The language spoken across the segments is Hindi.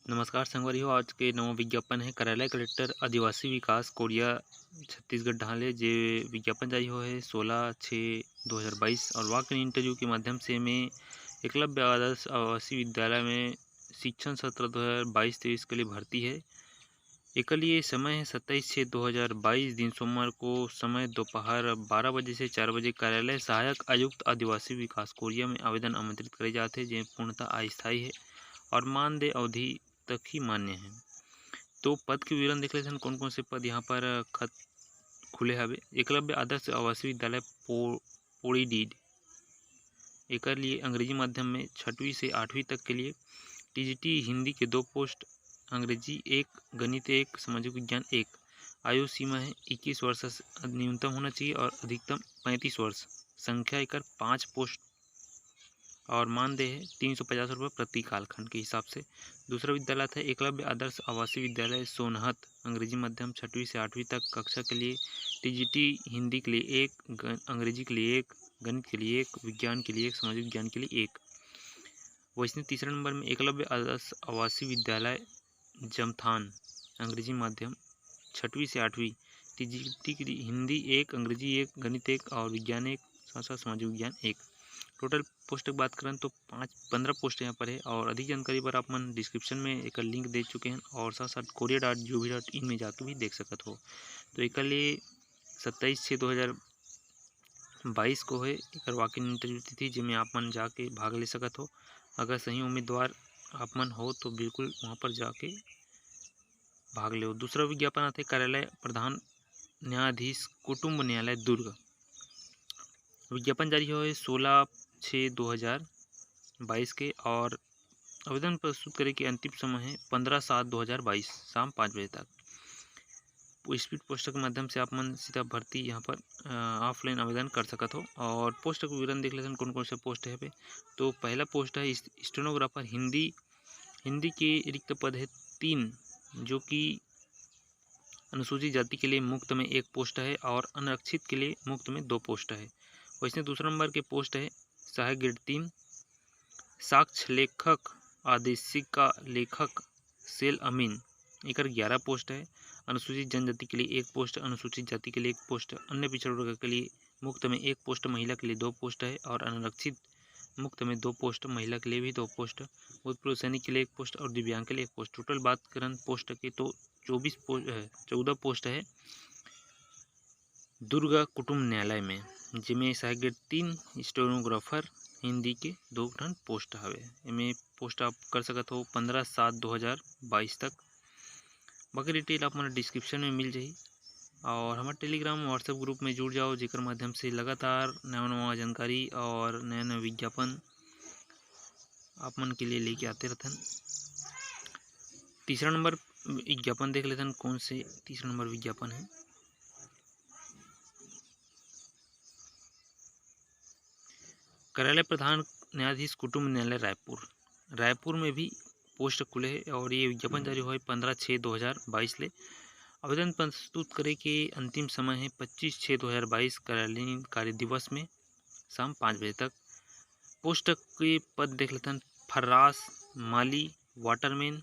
नमस्कार संगवारी हो। आज के नवा विज्ञापन है कार्यालय कलेक्टर आदिवासी विकास कोरिया छत्तीसगढ़ ढाले जे विज्ञापन जारी हो है 16/6/2022 और वॉक इन इंटरव्यू के माध्यम से में एकलव्य आदर्श आवासीय विद्यालय में शिक्षण सत्र 2022-23 के लिए भर्ती है। एक लिए समय है 27/6/2022 दिन सोमवार को समय दोपहर 12 बजे से 4 बजे कार्यालय सहायक आयुक्त आदिवासी विकास कोरिया में आवेदन आमंत्रित करे जाते हैं जो पूर्णतः अस्थायी है और मानदेय अवधि तक ही मान्य है। तो पद के विवरण देख लेते हैं कौन कौन से पद यहाँ पर खत खुले हवे। एकलव्य आदर्श आवासीय विद्यालय पोड़ी डीड एक लिए अंग्रेजी माध्यम में 6वीं से 8वीं तक के लिए टीजीटी हिंदी के 2 पोस्ट, अंग्रेजी 1, गणित 1, सामाजिक विज्ञान 1। आयु सीमा है 21 वर्ष न्यूनतम होना चाहिए और अधिकतम 35 वर्ष। संख्या एकर 5 पोस्ट और मानदेय है 350 रुपये प्रति कालखंड के हिसाब से। दूसरा विद्यालय था एकलव्य आदर्श आवासीय विद्यालय सोनहत, अंग्रेजी माध्यम 6वीं से 8वीं तक कक्षा के लिए टीजीटी हिंदी के लिए 1, अंग्रेजी के लिए 1, गणित के लिए 1, विज्ञान के लिए 1, सामाजिक विज्ञान के लिए 1। वैसे तीसरे नंबर में एकलव्य आदर्श आवासीय विद्यालय जमथान, अंग्रेजी माध्यम 6वीं से 8वीं टीजीटी के लिए हिंदी 1, अंग्रेजी 1, गणित 1 और विज्ञान 1, साथ साथ सामाजिक विज्ञान 1। टोटल पोस्ट की बात करें तो 15 पोस्ट यहाँ पर है और अधिक जानकारी पर आप मन डिस्क्रिप्शन में एक लिंक दे चुके हैं और साथ साथ korea.gov.in में जाके भी देख सकते हो। तो एक लिए 27/6/2022 को है एक वॉक इन इंटरव्यू तिथि जिसमें आप मन जाके भाग ले सकते हो। अगर सही उम्मीदवार आप मन हो तो बिल्कुल वहाँ पर जाके भाग लो। दूसरा विज्ञापन आते कार्यालय प्रधान न्यायाधीश कुटुंब न्यायालय दुर्ग। विज्ञापन जारी हो 16/6/2022 के और आवेदन प्रस्तुत करे के अंतिम समय है 15/7/2022 शाम 5 बजे तक। स्पीड पोस्ट के माध्यम से आप मन सीधा भर्ती यहाँ पर ऑफलाइन आवेदन कर सकते हो। और पोस्ट का विवरण देख लेते हैं कौन कौन से पोस्ट है पे। तो पहला पोस्ट है स्टेनोग्राफर हिंदी के रिक्त पद है 3, जो कि अनुसूचित जाति के लिए मुफ्त में 1 पोस्ट है और अनारक्षित के लिए मुफ्त में 2 पोस्ट है। वैसे दूसरा नंबर के पोस्ट है सहायक ग्रेड 3 साक्ष्य लेखक आदेशिका लेखक सेल अमीन, एक 11 पोस्ट है। अनुसूचित जनजाति के लिए 1 पोस्ट, अनुसूचित जाति के लिए 1 पोस्ट, अन्य पिछड़ा वर्ग के लिए मुफ्त में 1 पोस्ट, महिला के लिए 2 पोस्ट है और अनारक्षित मुफ्त में 2 पोस्ट, महिला के लिए भी 2 पोस्ट, भूतपूर्व सैनिक के लिए 1 पोस्ट और दिव्यांग के लिए 1 पोस्ट। टोटल बात करें पोस्ट की तो 14 पोस्ट है दुर्ग कुटुंब न्यायालय में, जिसमें सहायक ग्रेड 3 स्टेनोग्राफर हिंदी के 2 ठन पोस्ट हवे। इनमें पोस्ट आप कर सकते हो 15/7/2022 तक। बाकी डिटेल आप मन डिस्क्रिप्शन में मिल जाही और हमारे टेलीग्राम व्हाट्सएप ग्रुप में जुड़ जाओ जेकर माध्यम से लगातार नवा जानकारी और नया विज्ञापन आप मन के लिए लेके आते रहते हैं। तीसरा नंबर विज्ञापन देख लेते हैं कौन से तीसरा नंबर विज्ञापन है। कार्यालय प्रधान न्यायाधीश कुटुंब न्यायालय रायपुर में भी पोस्ट खुले है और ये विज्ञापन जारी हुआ है 15/6/2022 ले। आवेदन प्रस्तुत करे के अंतिम समय है 25/6/2022 कार्यालयीन कार्य दिवस में शाम 5 बजे तक। पोस्ट के पद देख लेते हैं फर्रास, माली, वाटरमैन,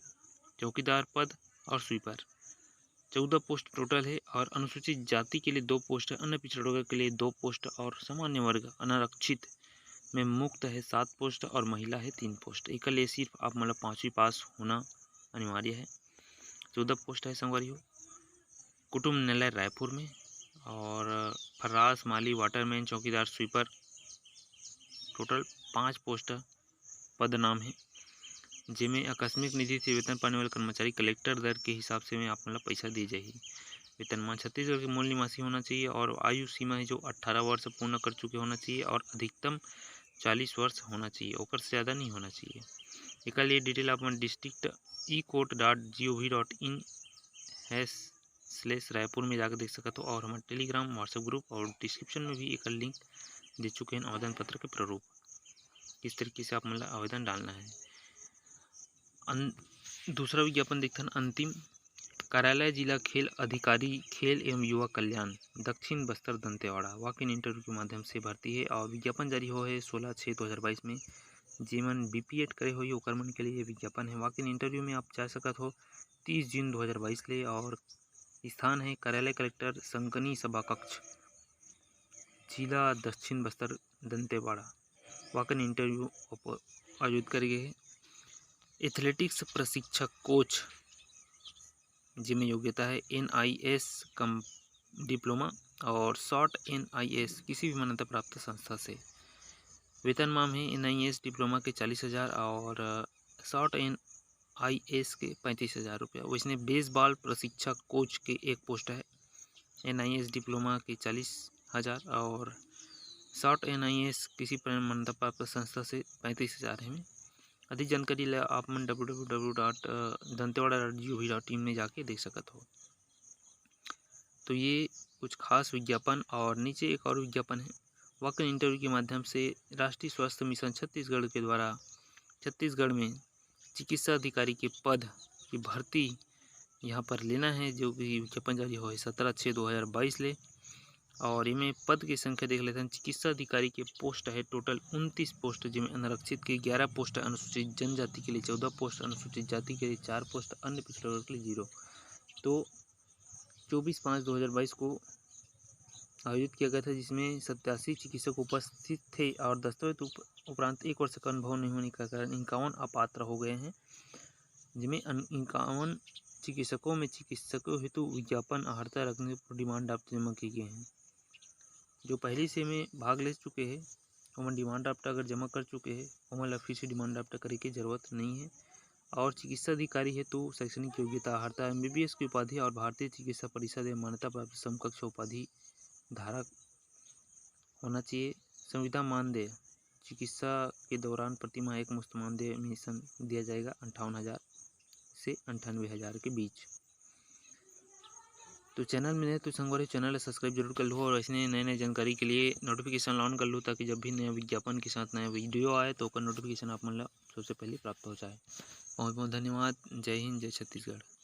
चौकीदार पद और स्वीपर। 14 पोस्ट टोटल है और अनुसूचित जाति के लिए 2 पोस्ट है, अन्य पिछड़ा वर्ग के लिए 2 पोस्ट और सामान्य वर्ग अनारक्षित में मुक्त है 7 पोस्ट और महिला है 3 पोस्ट। एक लिए सिर्फ आप मतलब 5वीं पास होना अनिवार्य है। 14 पोस्ट है संगवारी हो कुटुंब न्यायालय रायपुर में और फर्रास, माली, वाटरमैन, चौकीदार, स्वीपर टोटल 5 पोस्ट पद नाम है, जिसमें आकस्मिक निधि से वेतन पाने वाले कर्मचारी कलेक्टर दर के हिसाब से में आप मतलब पैसा दी जाएगी। वेतनमान छत्तीसगढ़ के मूल निवासी होना चाहिए और आयु सीमा है जो 18 वर्ष पूर्ण कर चुके होना चाहिए और अधिकतम 40 वर्ष होना चाहिए, ओकर से ज़्यादा नहीं होना चाहिए। एक लिए डिटेल आप डिस्ट्रिक्ट ecourt.gov.in /रायपुर में जाकर देख सकते हो और हमारे टेलीग्राम व्हाट्सएप ग्रुप और डिस्क्रिप्शन में भी एक लिंक दे चुके हैं आवेदन पत्र के प्रारूप, किस तरीके से आप मतलब आवेदन डालना है। दूसरा विज्ञापन देखते हैं अंतिम कार्यालय जिला खेल अधिकारी खेल एवं युवा कल्याण दक्षिण Bastar Dantewada walk in interview के माध्यम से भर्ती है और विज्ञापन जारी हुआ है 16/6/2022 में जेमन बीपीएड करे होई ओकर मन के लिए ये विज्ञापन है। वॉक इन इंटरव्यू में आप जा सकत हो 30 जून 2022 ले, और स्थान है कार्यालय कलेक्टर संकनी सभा कक्ष, जिला दक्षिण Bastar, Dantewada. Walk in interview आयोजित करे गए है। एथलेटिक्स प्रशिक्षक कोच जिसमें योग्यता है NIS कम डिप्लोमा और शॉर्ट NIS किसी भी मान्यता प्राप्त संस्था से। वेतनमान है NIS डिप्लोमा के 40,000 और शॉर्ट NIS के 35,000 रुपया। वैसे बेसबॉल प्रशिक्षक कोच के एक पोस्ट है, NIS डिप्लोमा के 40,000 और शॉर्ट NIS किसी मान्यता प्राप्त संस्था से 35,000 है। अधिक जानकारी ले आप मन www.dantewada.gov.in में जाके देख सकत हो। तो ये कुछ खास विज्ञापन, और नीचे एक और विज्ञापन है। वॉक इन इंटरव्यू के माध्यम से राष्ट्रीय स्वास्थ्य मिशन छत्तीसगढ़ के द्वारा छत्तीसगढ़ में चिकित्सा अधिकारी के पद की भर्ती यहाँ पर लेना है, जो कि विज्ञापन जारी हो 17/6/2022 ले। और इनमें पद की संख्या देख लेते हैं। चिकित्सा अधिकारी के पोस्ट है टोटल 29 पोस्ट, जिसमें अनारक्षित के 11 पोस्ट, अनुसूचित जनजाति के लिए 14 पोस्ट, अनुसूचित जाति के लिए 4 पोस्ट, अन्य पिछड़े वर्ग के लिए 0। तो 24/5/2022 को आयोजित किया गया था, जिसमें 87 चिकित्सक उपस्थित थे और दस्तावेज उपरांत 1 वर्ष का अनुभव नहीं होने के कारण 51 अपात्र हो गए हैं, जिसमें 51 चिकित्सकों में चिकित्सकों हेतु विज्ञापन अर्हता रखने पर डिमांड ड्राफ्ट जमा किए गए हैं। जो पहले से में भाग ले चुके हैं ओमन डिमांड ड्राफ्ट अगर जमा कर चुके हैं, ओमन ला फिर से डिमांड ड्राफ्ट करे की जरूरत नहीं है। और चिकित्सा अधिकारी है तो शैक्षणिक योग्यता अर्हता MBBS की उपाधि और भारतीय चिकित्सा परिषद या मान्यता प्राप्त समकक्ष उपाधि धारक होना चाहिए। संविदा मानदेय चिकित्सा के दौरान प्रतिमाह एक मुश्त मानदेय मिशन दिया जाएगा 58,000 से 98,000 के बीच। तो चैनल में नए तो संगवारी चैनल सब्सक्राइब जरूर कर लो, और ऐसे नए नए जानकारी के लिए नोटिफिकेशन ऑन कर लो, ताकि जब भी नया विज्ञापन के साथ नया वीडियो आए तो उसका नोटिफिकेशन आप मन ला सबसे पहले प्राप्त हो जाए। बहुत बहुत धन्यवाद। जय हिंद, जय छत्तीसगढ़।